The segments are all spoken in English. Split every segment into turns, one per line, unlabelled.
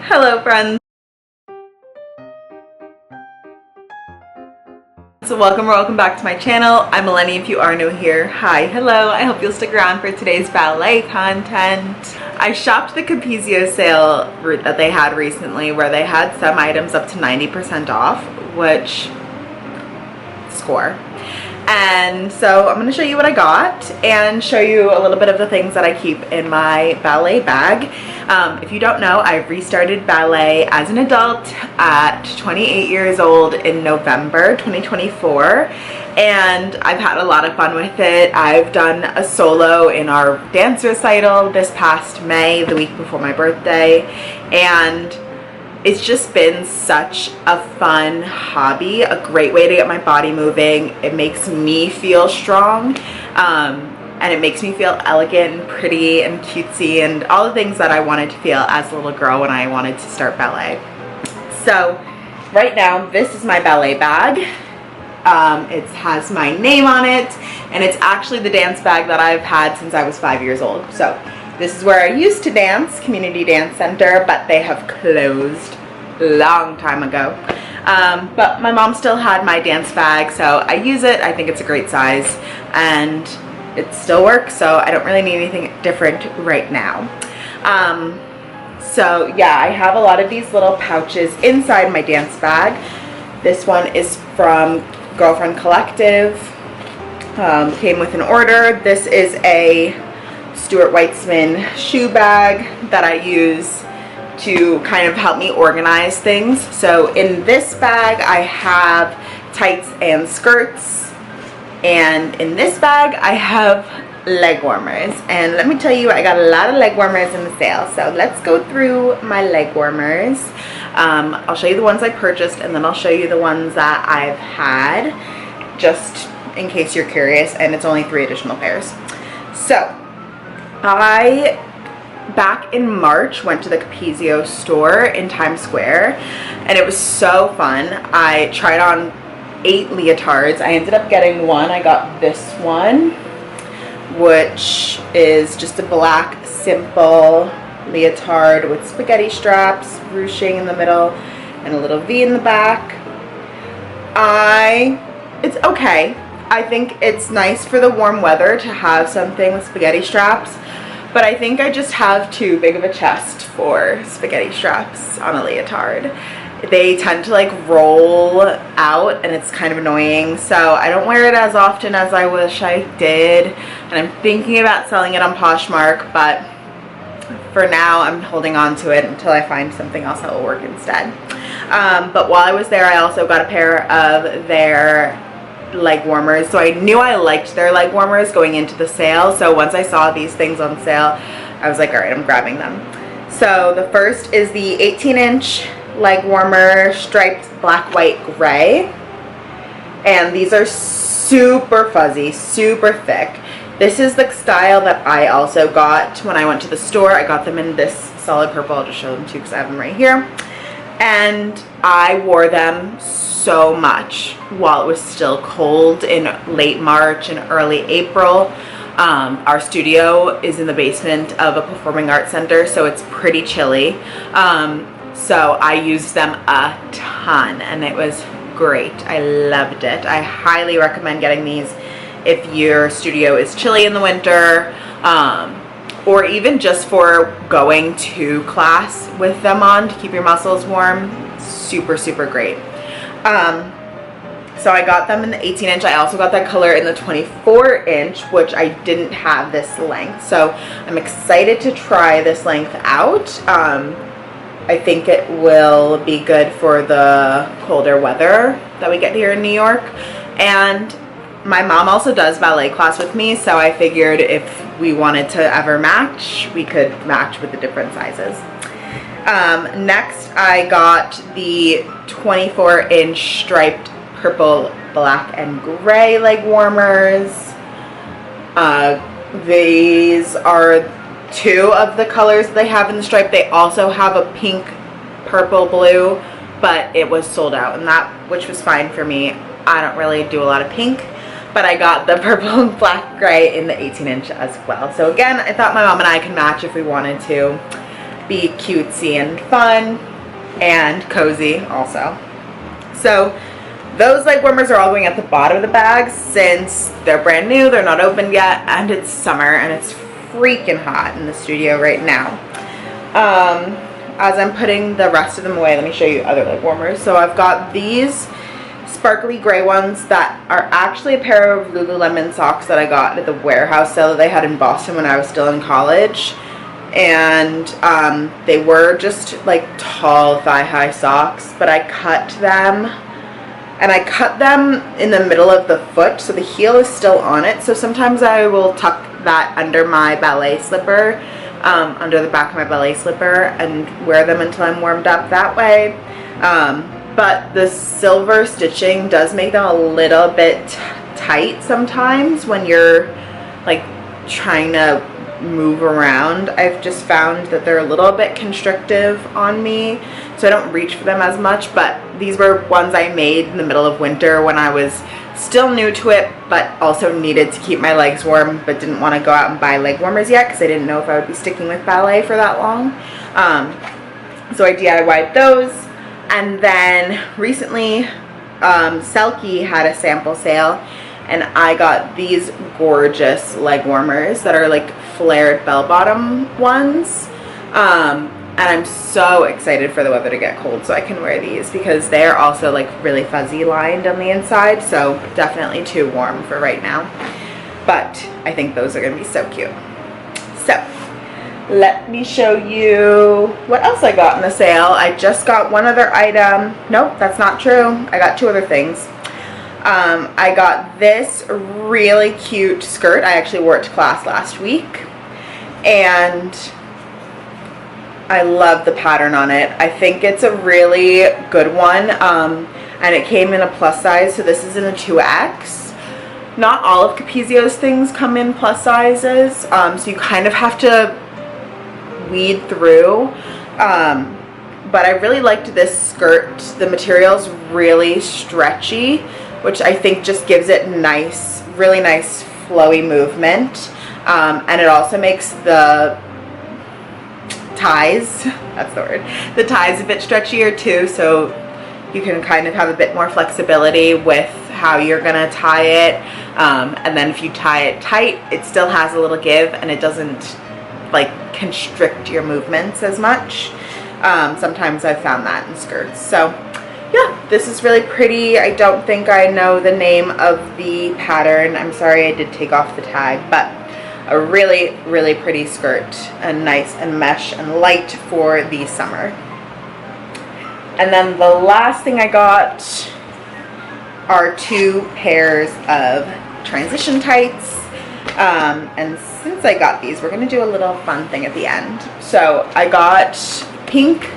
Hello friends. So welcome back to my channel. I'm Eleni if you are new here. Hi, hello. I hope you'll stick around for today's ballet content. I shopped the Capizio sale that they had recently where they had some items up to 90% off, which score. And so I'm going to show you what I got and show you a little bit of the things that I keep in my ballet bag. If you don't know, I restarted ballet as an adult at 28 years old in November 2024, and I've had a lot of fun with it. I've done a solo in our dance recital this past May, the week before my birthday, and it's just been such a fun hobby, a great way to get my body moving. It makes me feel strong, and it makes me feel elegant and pretty and cutesy and all the things that I wanted to feel as a little girl when I wanted to start ballet. So right now, this is my ballet bag. It has my name on it, and it's actually the dance bag that I've had since I was 5 years old. So this is where I used to dance, Community Dance Center, but they have closed a long time ago. But my mom still had my dance bag, so I use it. I think it's a great size, and it still works, so I don't really need anything different right now. So yeah, I have a lot of these little pouches inside my dance bag. This one is from Girlfriend Collective. Came with an order. This is a Stuart Weitzman shoe bag that I use to kind of help me organize things. So in this bag I have tights and skirts, and in this bag I have leg warmers. And let me tell you, I got a lot of leg warmers in the sale, so let's go through my leg warmers. I'll show you the ones I purchased, and then I'll show you the ones that I've had, just in case you're curious, and it's only 3 additional pairs. So I, back in March, went to the Capizio store in Times Square, and it was so fun. I tried on 8 leotards. I ended up getting one. I got this one, which is just a black simple leotard with spaghetti straps, ruching in the middle, and a little V in the back. It's okay. I think it's nice for the warm weather to have something with spaghetti straps, but I think I just have too big of a chest for spaghetti straps on a leotard. They tend to like roll out, and it's kind of annoying, so I don't wear it as often as I wish I did, and I'm thinking about selling it on Poshmark, but for now I'm holding on to it until I find something else that will work instead. But while I was there, I also got a pair of their leg warmers, so I knew I liked their leg warmers going into the sale. So once I saw these things on sale, I was like, all right, I'm grabbing them. So the first is the 18-inch leg warmer, striped black, white, gray, and these are super fuzzy, super thick. This is the style that I also got when I went to the store. I got them in this solid purple. I'll just show them to you because I have them right here. And I wore them so much while it was still cold in late March and early April. Our studio is in the basement of a performing arts center, so it's pretty chilly. So I used them a ton, and it was great. I loved it. I highly recommend getting these if your studio is chilly in the winter, or even just for going to class with them on to keep your muscles warm. Super, super great. So I got them in the 18-inch. I also got that color in the 24-inch, which I didn't have this length. So I'm excited to try this length out. I think it will be good for the colder weather that we get here in New York. And my mom also does ballet class with me, so I figured if we wanted to ever match, we could match with the different sizes. Next, I got the 24-inch striped purple, black, and gray leg warmers. These are 2 of the colors they have in the stripe. They also have a pink, purple, blue, but it was sold out, and which was fine for me. I don't really do a lot of pink, but I got the purple and black gray in the 18-inch as well. So again, I thought my mom and I could match if we wanted to. be cutesy and fun and cozy also. So those leg warmers are all going at the bottom of the bag since they're brand new, they're not opened yet, and it's summer and it's freaking hot in the studio right now. As I'm putting the rest of them away, let me show you other leg warmers. So I've got these sparkly gray ones that are actually a pair of Lululemon socks that I got at the warehouse sale that they had in Boston when I was still in college. And they were just like tall thigh-high socks, but I cut them. And I cut them in the middle of the foot, so the heel is still on it. So sometimes I will tuck that under my ballet slipper, under the back of my ballet slipper, and wear them until I'm warmed up that way. But the silver stitching does make them a little bit tight sometimes when you're like trying to move around. I've just found that they're a little bit constrictive on me, so I don't reach for them as much. But these were ones I made in the middle of winter when I was still new to it, but also needed to keep my legs warm, but didn't want to go out and buy leg warmers yet because I didn't know if I would be sticking with ballet for that long. So I DIY'd those. And then recently Selkie had a sample sale, and I got these gorgeous leg warmers that are like flared bell-bottom ones. And I'm so excited for the weather to get cold so I can wear these, because they're also like really fuzzy lined on the inside, so definitely too warm for right now. But I think those are going to be so cute. So let me show you what else I got in the sale. I just got one other item. Nope, that's not true. I got two other things. I got this really cute skirt. I actually wore it to class last week, and I love the pattern on it. I think it's a really good one, and it came in a plus size, so this is in a 2X. Not all of Capezio's things come in plus sizes, so you kind of have to weed through. But I really liked this skirt. The material's really stretchy, which I think just gives it nice, really nice flowy movement. And it also makes the ties, that's the word, the ties a bit stretchier too, so you can kind of have a bit more flexibility with how you're gonna tie it. And then if you tie it tight, it still has a little give and it doesn't like constrict your movements as much. Sometimes I've found that in skirts. So yeah, this is really pretty. I don't think I know the name of the pattern. I'm sorry, I did take off the tag, but a really, really pretty skirt, and nice and mesh and light for the summer. And then the last thing I got are two pairs of transition tights. And since I got these, we're going to do a little fun thing at the end. So I got pink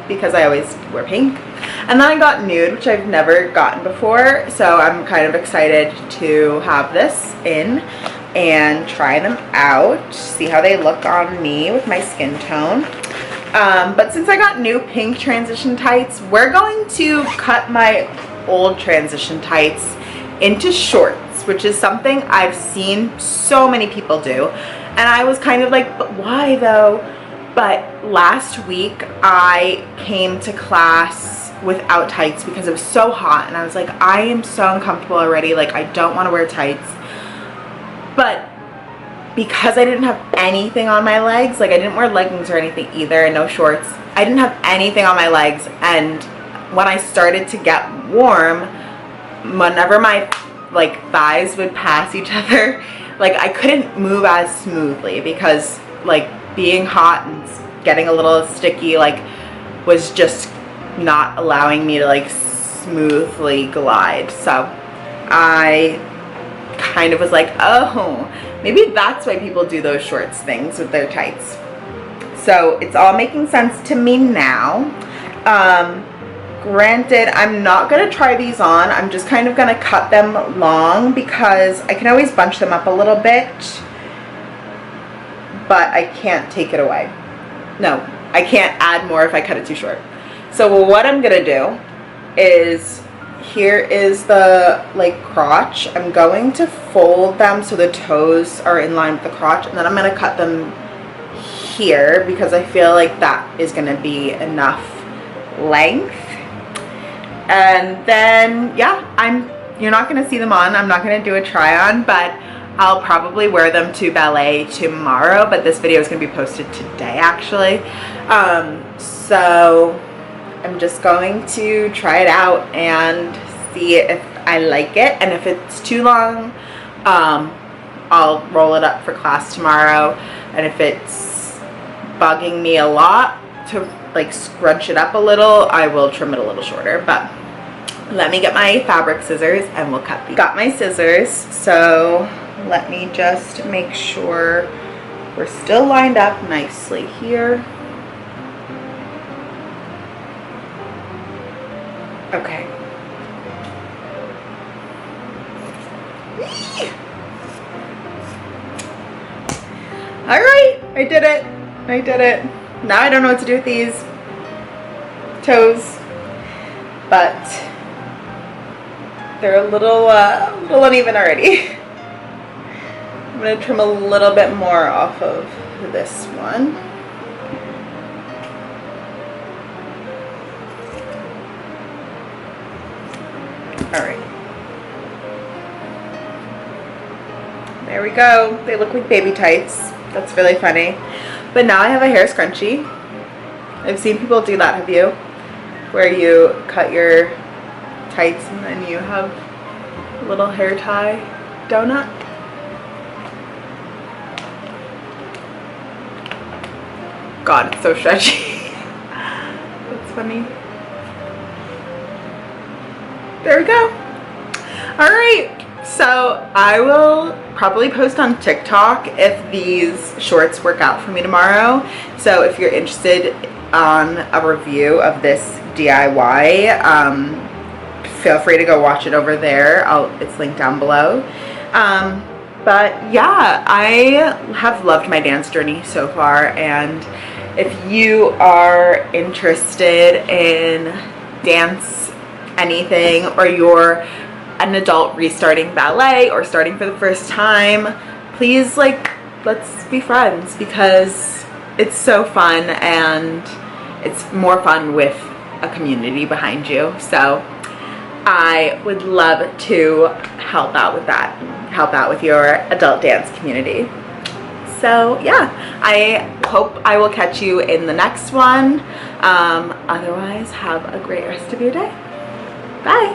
because I always wear pink. And then I got nude, which I've never gotten before. So I'm kind of excited to have this in and try them out, see how they look on me with my skin tone. But since I got new pink transition tights, we're going to cut my old transition tights into shorts, which is something I've seen so many people do. And I was kind of like, but why though? But last week I came to class without tights because it was so hot, and I was like, I am so uncomfortable already, like I don't want to wear tights. But because I didn't have anything on my legs, like I didn't wear leggings or anything either, and no shorts, I didn't have anything on my legs. And when I started to get warm, whenever my like thighs would pass each other, like I couldn't move as smoothly because like being hot and getting a little sticky like was just not allowing me to like smoothly glide. So I kind of was like, oh, maybe that's why people do those shorts things with their tights. So it's all making sense to me now. Granted, I'm not going to try these on. I'm just kind of going to cut them long because I can always bunch them up a little bit, but I can't take it away. No, I can't add more if I cut it too short. So what I'm going to do is, here is the like crotch. I'm going to fold them so the toes are in line with the crotch, and then I'm going to cut them here because I feel like that is going to be enough length. And then, yeah, you're not going to see them on. I'm not going to do a try on, but I'll probably wear them to ballet tomorrow, but this video is going to be posted today actually. So I'm just going to try it out and see if I like it, and if it's too long, I'll roll it up for class tomorrow, and if it's bugging me a lot to like scrunch it up a little, I will trim it a little shorter. But let me get my fabric scissors and we'll cut these. Got my scissors, so let me just make sure we're still lined up nicely here. Okay. All right, I did it. I did it. Now I don't know what to do with these toes, but they're a little uneven already. I'm gonna trim a little bit more off of this one. All right. There we go. They look like baby tights. That's really funny. But now I have a hair scrunchie. I've seen people do that, have you? Where you cut your tights and then you have a little hair tie donut. God, it's so stretchy. That's funny. There we go. All right. So I will probably post on TikTok if these shorts work out for me tomorrow. So if you're interested on a review of this DIY, feel free to go watch it over there. It's linked down below. But yeah, I have loved my dance journey so far, and if you are interested in dance anything, or you're an adult restarting ballet or starting for the first time, please, like, let's be friends, because it's so fun and it's more fun with a community behind you. So I would love to help out with that, help out with your adult dance community. So yeah, I hope I will catch you in the next one. Otherwise, have a great rest of your day. Bye.